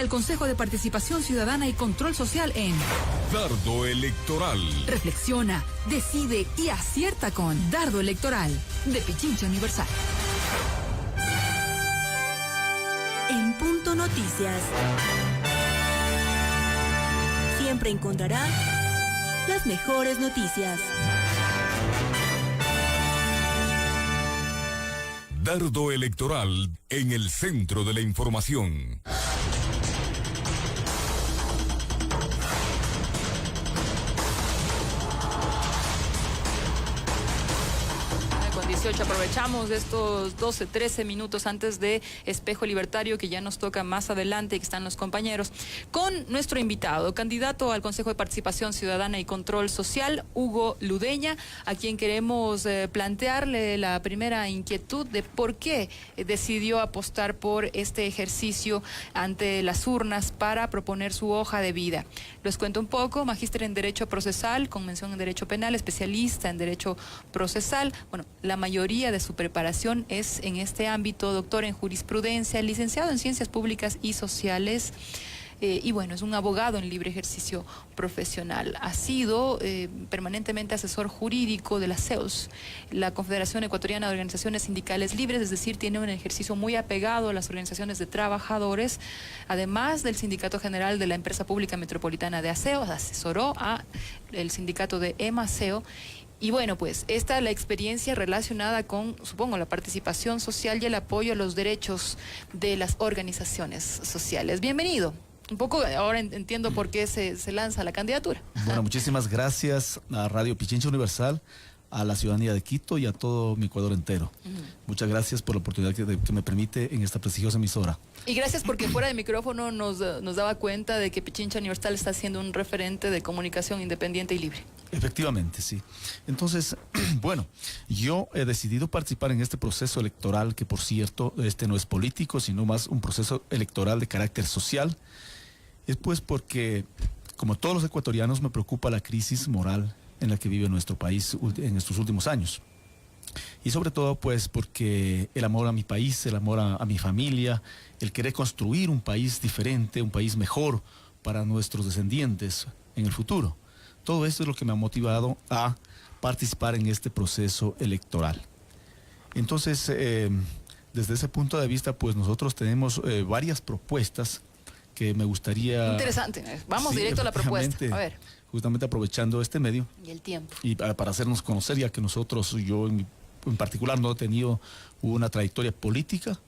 el Consejo de Participación Ciudadana y Control Social en Dardo Electoral. Reflexiona, decide y acierta con Dardo Electoral de Pichincha Universal. En Punto Noticias, siempre encontrará las mejores noticias. Dardo Electoral en el centro de la información. Con 18 aprovechamos estos 12, 13 minutos antes de Espejo Libertario, que ya nos toca más adelante y que están los compañeros, con nuestro invitado, candidato al Consejo de Participación Ciudadana y Control Social, Hugo Ludeña, a quien queremos plantearle la primera inquietud de por qué decidió apostar por este ejercicio ante las urnas para proponer su hoja de vida. Les cuento un poco: magíster en Derecho Procesal, con mención en Derecho Penal, especialista en Derecho Procesal. Bueno, la mayoría de su preparación es en este ámbito, doctor en jurisprudencia, licenciado en Ciencias Públicas y Sociales, y bueno, es un abogado en libre ejercicio profesional. Ha sido permanentemente asesor jurídico de la CEOS, la Confederación Ecuatoriana de Organizaciones Sindicales Libres, es decir, tiene un ejercicio muy apegado a las organizaciones de trabajadores, además del Sindicato General de la Empresa Pública Metropolitana de Aseo, asesoró a el sindicato de EMASEO. Y bueno, pues esta es la experiencia relacionada con, supongo, la participación social y el apoyo a los derechos de las organizaciones sociales. Bienvenido. Un poco ahora entiendo por qué se lanza la candidatura. Bueno, muchísimas gracias a Radio Pichincha Universal, a la ciudadanía de Quito y a todo mi Ecuador entero. Muchas gracias por la oportunidad que me permite en esta prestigiosa emisora. Y gracias porque fuera de micrófono nos daba cuenta de que Pichincha Universal está siendo un referente de comunicación independiente y libre. Efectivamente, sí. Entonces, bueno, yo he decidido participar en este proceso electoral, que por cierto, este no es político, sino más un proceso electoral de carácter social. Es pues porque, como todos los ecuatorianos, me preocupa la crisis moral en la que vive nuestro país en estos últimos años. Y sobre todo, pues, porque el amor a mi país, el amor a mi familia, el querer construir un país diferente, un país mejor para nuestros descendientes en el futuro. Todo esto es lo que me ha motivado a participar en este proceso electoral. Entonces, desde ese punto de vista, pues nosotros tenemos varias propuestas que me gustaría... Interesante, vamos directo a la propuesta. A ver. Justamente aprovechando este medio. Y el tiempo. Y para hacernos conocer, ya que nosotros, yo en particular no he tenido una trayectoria política.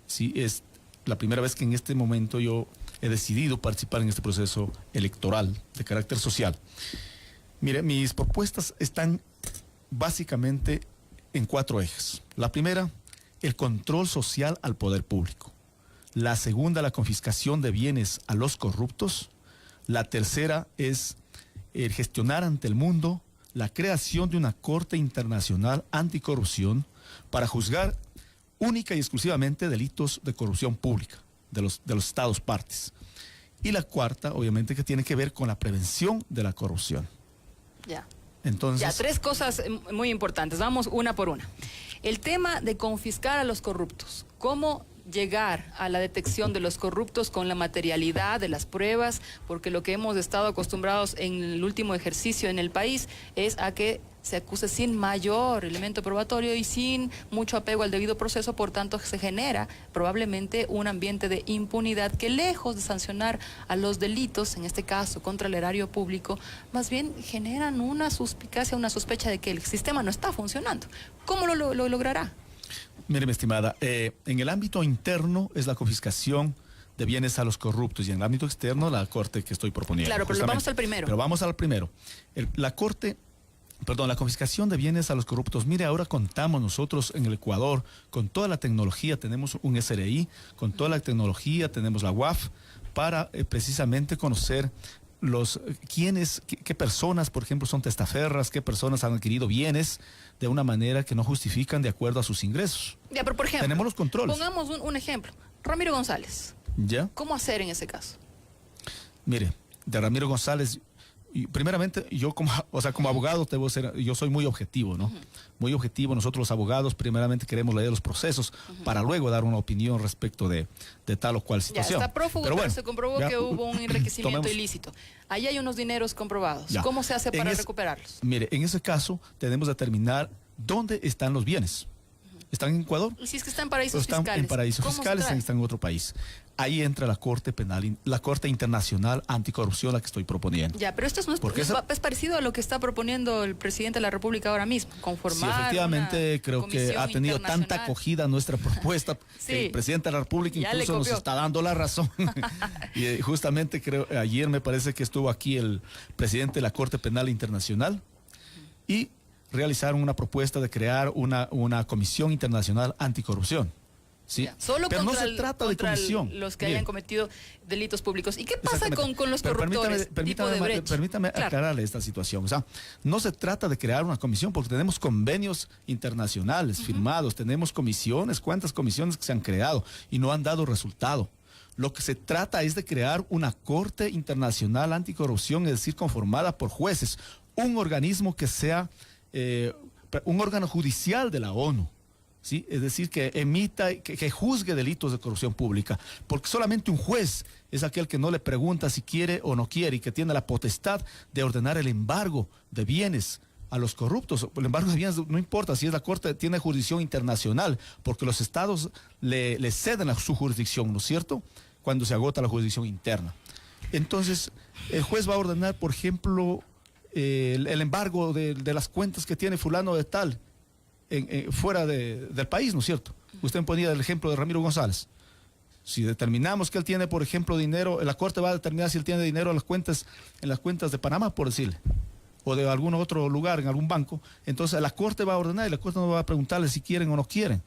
Sí, es la primera vez que en este momento yo he decidido participar en este proceso electoral de carácter social. Mire, mis propuestas están básicamente en 4 ejes. La primera, el control social al poder público. La segunda, la confiscación de bienes a los corruptos. La tercera es el gestionar ante el mundo la creación de una Corte Internacional Anticorrupción para juzgar única y exclusivamente delitos de corrupción pública de los estados partes. Y la cuarta, obviamente, que tiene que ver con la prevención de la corrupción. Ya. Entonces, ya, 3 cosas muy importantes. Vamos una por una. El tema de confiscar a los corruptos. ¿Cómo llegar a la detección de los corruptos con la materialidad de las pruebas? Porque lo que hemos estado acostumbrados en el último ejercicio en el país es a que se acuse sin mayor elemento probatorio y sin mucho apego al debido proceso. Por tanto, se genera probablemente un ambiente de impunidad que, lejos de sancionar a los delitos, en este caso contra el erario público, más bien generan una suspicacia, una sospecha de que el sistema no está funcionando. ¿Cómo lo logrará? Mire, mi estimada, en el ámbito interno es la confiscación de bienes a los corruptos, y en el ámbito externo la Corte que estoy proponiendo. Claro, pero vamos al primero. Pero vamos al primero. La confiscación de bienes a los corruptos. Mire, ahora contamos nosotros en el Ecuador con toda la tecnología, tenemos un SRI, con toda la tecnología, tenemos la UAF, para precisamente conocer qué personas, por ejemplo, son testaferras, qué personas han adquirido bienes de una manera que no justifican de acuerdo a sus ingresos. Ya, pero por ejemplo, tenemos los controles. Pongamos un ejemplo. Ramiro González. ¿Ya? ¿Cómo hacer en ese caso? Mire, de Ramiro González, y primeramente, yo como abogado yo soy muy objetivo, ¿no? Muy objetivo. Nosotros los abogados primeramente queremos leer los procesos para luego dar una opinión respecto de tal o cual situación. Ya, está prófugo, pero se comprobó que hubo un enriquecimiento ilícito. Ahí hay unos dineros comprobados. Ya. ¿Cómo se hace para recuperarlos? Mire, en ese caso tenemos que determinar dónde están los bienes. ¿Están en Ecuador? ¿Y si es que están en paraísos fiscales? Están en paraísos fiscales, están en otro país. Ahí entra la Corte Penal, la Corte Internacional Anticorrupción, la que estoy proponiendo. Ya, pero esto es parecido a lo que está proponiendo el presidente de la República ahora mismo, conformar. Sí, efectivamente, creo que ha tenido tanta acogida nuestra propuesta. Sí, el presidente de la República incluso nos está dando la razón. Y justamente ayer me parece que estuvo aquí el presidente de la Corte Penal Internacional y realizaron una propuesta de crear una comisión internacional anticorrupción. ¿Sí? Solo pero contra, no se trata de comisión. Los que hayan cometido delitos públicos. ¿Y qué pasa con los corruptores? Permítame aclararle esta situación. O sea, no se trata de crear una comisión porque tenemos convenios internacionales firmados, tenemos comisiones, cuántas comisiones que se han creado y no han dado resultado. Lo que se trata es de crear una Corte Internacional Anticorrupción, es decir, conformada por jueces, un organismo que sea un órgano judicial de la ONU. ¿Sí? Es decir, que emita, que juzgue delitos de corrupción pública, porque solamente un juez es aquel que no le pregunta si quiere o no quiere y que tiene la potestad de ordenar el embargo de bienes a los corruptos. El embargo de bienes no importa si es la Corte, tiene jurisdicción internacional, porque los estados le ceden a su jurisdicción, ¿no es cierto?, cuando se agota la jurisdicción interna. Entonces, el juez va a ordenar, por ejemplo, el embargo de las cuentas que tiene fulano de tal, fuera del país, ¿no es cierto? Usted ponía el ejemplo de Ramiro González. Si determinamos que él tiene, por ejemplo, dinero, la Corte va a determinar si él tiene dinero en las cuentas de Panamá, por decirle, o de algún otro lugar, en algún banco. Entonces la Corte va a ordenar y la Corte no va a preguntarle si quieren o no quieren.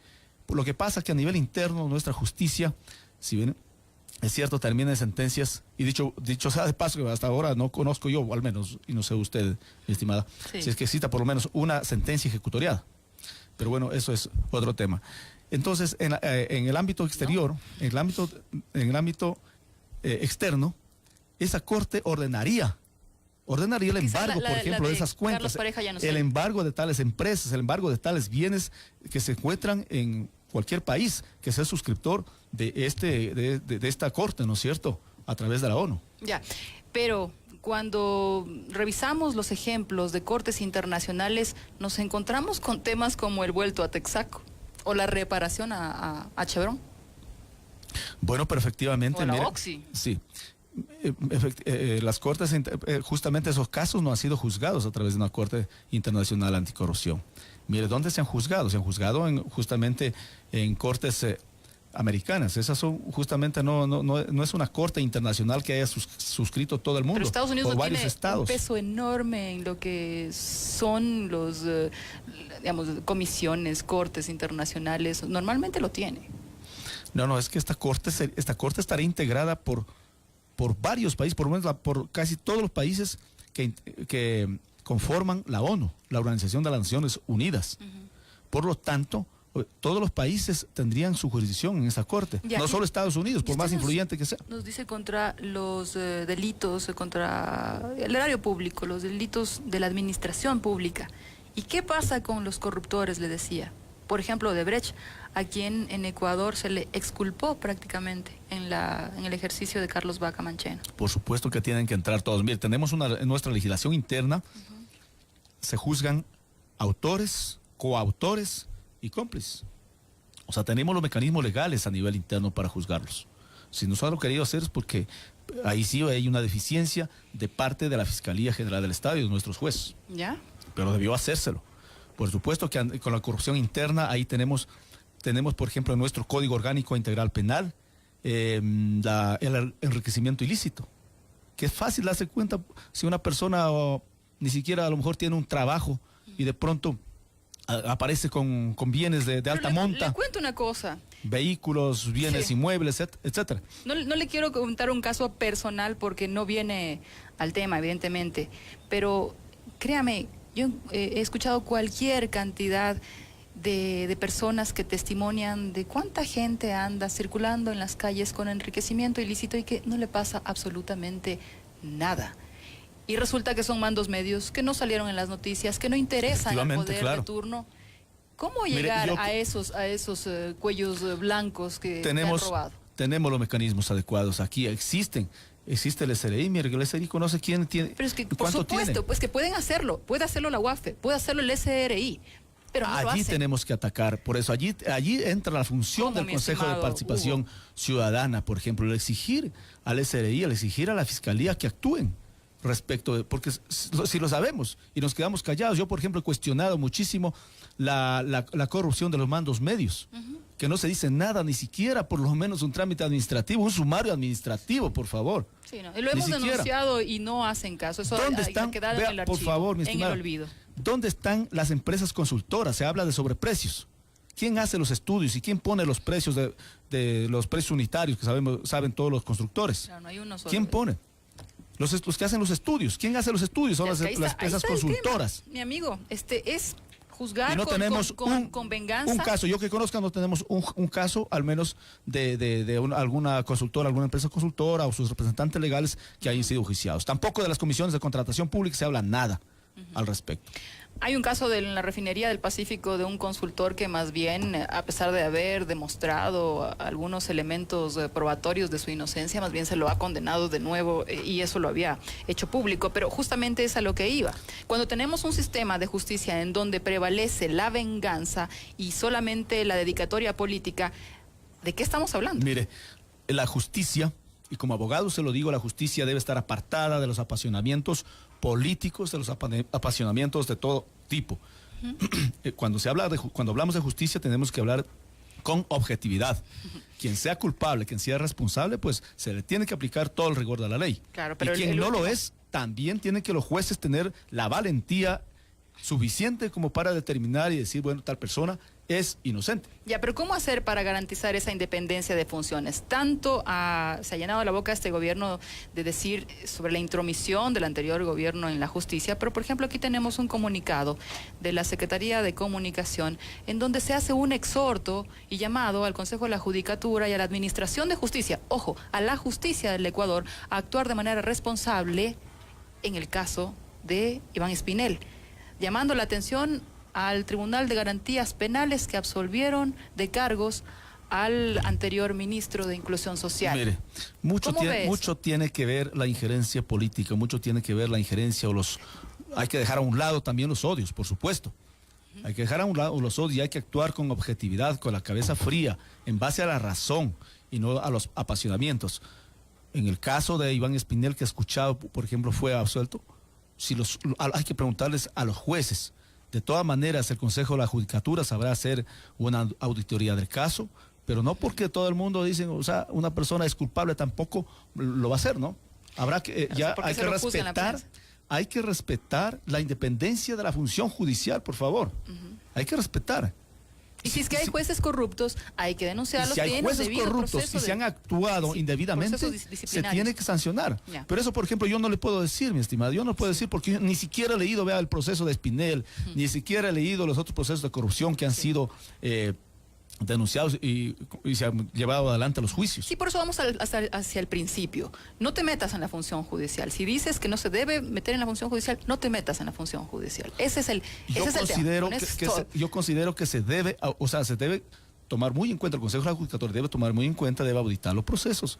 Por lo que pasa es que a nivel interno, nuestra justicia, si bien es cierto, termina en sentencias, y dicho sea de paso, que hasta ahora no conozco yo, o al menos, y no sé usted, mi estimada, si es que exista por lo menos una sentencia ejecutoriada. Pero bueno, eso es otro tema. Entonces, en el ámbito exterior, en el ámbito externo, esa Corte ordenaría el embargo, por ejemplo, de esas cuentas, el embargo de tales empresas, el embargo de tales bienes que se encuentran en cualquier país que sea suscriptor de esta Corte, ¿no es cierto?, a través de la ONU. Ya, pero cuando revisamos los ejemplos de cortes internacionales, nos encontramos con temas como el vuelto a Texaco o la reparación a Chevron. Bueno, pero efectivamente... O la Oxy. Sí. Las cortes, justamente esos casos no han sido juzgados a través de una Corte Internacional Anticorrupción. Mire, ¿dónde se han juzgado? Se han juzgado justamente en cortes americanas. Esas son justamente no es una corte internacional que haya suscrito todo el mundo. Pero Estados Unidos varios tiene estados. Un peso enorme en lo que son los, comisiones, cortes internacionales. Normalmente lo tiene. No, es que esta corte estará integrada por varios países, por lo menos por casi todos los países que conforman la ONU, la Organización de las Naciones Unidas. Por lo tanto, todos los países tendrían su jurisdicción en esa corte, no solo Estados Unidos, por más influyente que sea. Nos dice contra los delitos, contra el erario público, los delitos de la administración pública. ¿Y qué pasa con los corruptores, le decía? Por ejemplo, Odebrecht, a quien en Ecuador se le exculpó prácticamente en el ejercicio de Carlos Vaca Mancheno. Por supuesto que tienen que entrar todos. Mire, tenemos en nuestra legislación interna, se juzgan autores, coautores y cómplices. O sea, tenemos los mecanismos legales a nivel interno para juzgarlos. Si nosotros lo querido hacer es porque ahí sí hay una deficiencia de parte de la Fiscalía General del Estado y de nuestros jueces. ¿Ya? Pero debió hacérselo. Por supuesto que con la corrupción interna ahí tenemos, por ejemplo, en nuestro Código Orgánico Integral Penal, el enriquecimiento ilícito, que es fácil darse cuenta si una persona ni siquiera a lo mejor tiene un trabajo y de pronto aparece con bienes de alta monta. Le cuento una cosa. Vehículos, bienes inmuebles, etcétera. No le quiero contar un caso personal porque no viene al tema, evidentemente, pero créame, yo he escuchado cualquier cantidad de personas que testimonian de cuánta gente anda circulando en las calles con enriquecimiento ilícito y que no le pasa absolutamente nada. Y resulta que son mandos medios que no salieron en las noticias, que no interesan al Efectivamente, poder claro. de turno. ¿Cómo Mire, llegar yo- a esos cuellos blancos que han robado? Tenemos los mecanismos adecuados aquí, existe el SRI, mire, el SRI conoce quién tiene, Pero es que, por cuánto supuesto, tiene. pues que puede hacerlo la UAFE, puede hacerlo el SRI, pero no lo Allí hacen. tenemos que atacar, por eso allí entra la función ¿Cómo, del mi Consejo de estimado Participación Hugo? Ciudadana, por ejemplo, el exigir al SRI, el exigir a la Fiscalía que actúen respecto de, porque si lo sabemos y nos quedamos callados, yo por ejemplo he cuestionado muchísimo la corrupción de los mandos medios, que no se dice nada, ni siquiera por lo menos un trámite administrativo, un sumario administrativo, por favor. Sí, no, lo Ni hemos siquiera. denunciado y no hacen caso. Eso ¿Dónde ha están? quedado Vea, en el por archivo, favor, mi en el estimado, olvido. ¿dónde están las empresas consultoras? Se habla de sobreprecios. ¿Quién hace los estudios y quién pone los precios de los precios unitarios que saben todos los constructores? Claro, no hay uno solo. ¿Quién pone? Los que hacen los estudios. ¿Quién hace los estudios? Son Es que las ahí empresas está el tema, consultoras. mi amigo, es juzgar Y no tenemos con venganza. un caso, yo que conozca, no tenemos un caso, al menos de alguna consultora, alguna empresa consultora o sus representantes legales que hayan sido juiciados. Tampoco de las comisiones de contratación pública se habla nada al respecto. Hay un caso en la refinería del Pacífico de un consultor que más bien, a pesar de haber demostrado algunos elementos probatorios de su inocencia, más bien se lo ha condenado de nuevo y eso lo había hecho público, pero justamente es a lo que iba. Cuando tenemos un sistema de justicia en donde prevalece la venganza y solamente la dedicatoria política, ¿de qué estamos hablando? Mire, la justicia, y como abogado se lo digo, la justicia debe estar apartada de los apasionamientos políticos, de los apasionamientos de todo tipo. Cuando hablamos de justicia tenemos que hablar con objetividad. Quien sea culpable, quien sea responsable, pues se le tiene que aplicar todo el rigor de la ley. Claro, pero y quien el no lo último- es, también tienen que los jueces tener la valentía suficiente como para determinar y decir, bueno, tal persona es inocente. Ya, pero ¿cómo hacer para garantizar esa independencia de funciones? Tanto se ha llenado la boca este gobierno de decir sobre la intromisión del anterior gobierno en la justicia, pero por ejemplo aquí tenemos un comunicado de la Secretaría de Comunicación en donde se hace un exhorto y llamado al Consejo de la Judicatura y a la Administración de Justicia, ojo, a la justicia del Ecuador, a actuar de manera responsable en el caso de Iván Espinel, llamando la atención al Tribunal de Garantías Penales que absolvieron de cargos al anterior ministro de Inclusión Social. Mire, mucho ¿Cómo ve mucho tiene que ver la injerencia política, mucho tiene que ver la injerencia hay que dejar a un lado también los odios, por supuesto. Hay que dejar a un lado los odios y hay que actuar con objetividad, con la cabeza fría, en base a la razón y no a los apasionamientos. En el caso de Iván Espinel, que he escuchado, por ejemplo, fue absuelto, hay que preguntarles a los jueces. De todas maneras, el Consejo de la Judicatura sabrá hacer una auditoría del caso, pero no porque todo el mundo dice, o sea, una persona es culpable, tampoco lo va a hacer, ¿no? Habrá que, sea, ¿por qué se lo juzga en la prensa? hay que respetar la independencia de la función judicial, por favor. Hay que respetar. Y si es que hay jueces corruptos, hay que Y denunciarlos. si hay tienen jueces debido corruptos proceso y se de- han actuado Sí, indebidamente, procesos se disciplinarios. tiene que sancionar. Ya. Pero eso, por ejemplo, yo no le puedo decir, mi estimado, yo no puedo decir porque yo ni siquiera he leído, vea, el proceso de Espinel, ni siquiera he leído los otros procesos de corrupción que han sido denunciados y se han llevado adelante los juicios. Sí, por eso vamos hacia el principio. No te metas en la función judicial. Si dices que no se debe meter en la función judicial, no te metas en la función judicial. Ese es el Considero tema. yo considero que se debe, se debe tomar muy en cuenta, el Consejo de la Judicatura debe tomar muy en cuenta, debe auditar los procesos.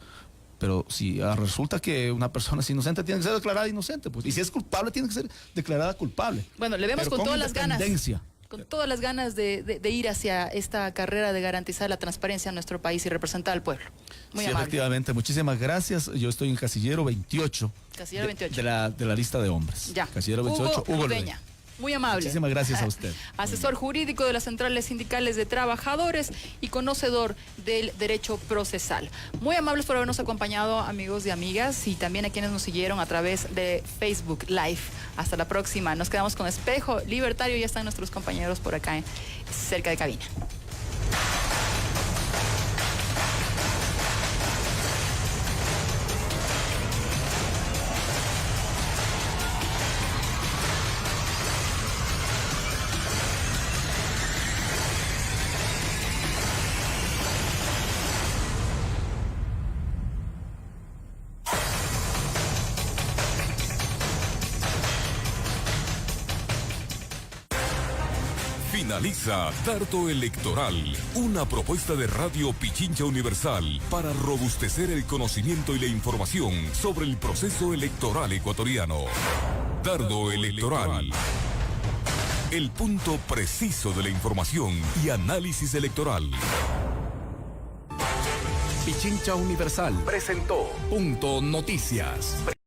Pero si resulta que una persona es inocente, tiene que ser declarada inocente, pues. Y si es culpable, tiene que ser declarada culpable. Bueno, le vemos Pero con todas las ganas. independencia. Con todas las ganas de ir hacia esta carrera de garantizar la transparencia en nuestro país y representar al pueblo. Muy Sí, amable. efectivamente. Muchísimas gracias. Yo estoy en casillero 28. Casillero 28. De la lista de hombres. Ya. Casillero 28, Hugo Udeña. Ludeña. Muy amable. Muchísimas gracias a usted. Asesor jurídico de las centrales sindicales de trabajadores y conocedor del derecho procesal. Muy amables por habernos acompañado, amigos y amigas, y también a quienes nos siguieron a través de Facebook Live. Hasta la próxima. Nos quedamos con Espejo Libertario. Ya están nuestros compañeros por acá, cerca de cabina. Finaliza Dardo Electoral, una propuesta de Radio Pichincha Universal para robustecer el conocimiento y la información sobre el proceso electoral ecuatoriano. Dardo Electoral. El punto preciso de la información y análisis electoral. Pichincha Universal presentó Punto Noticias.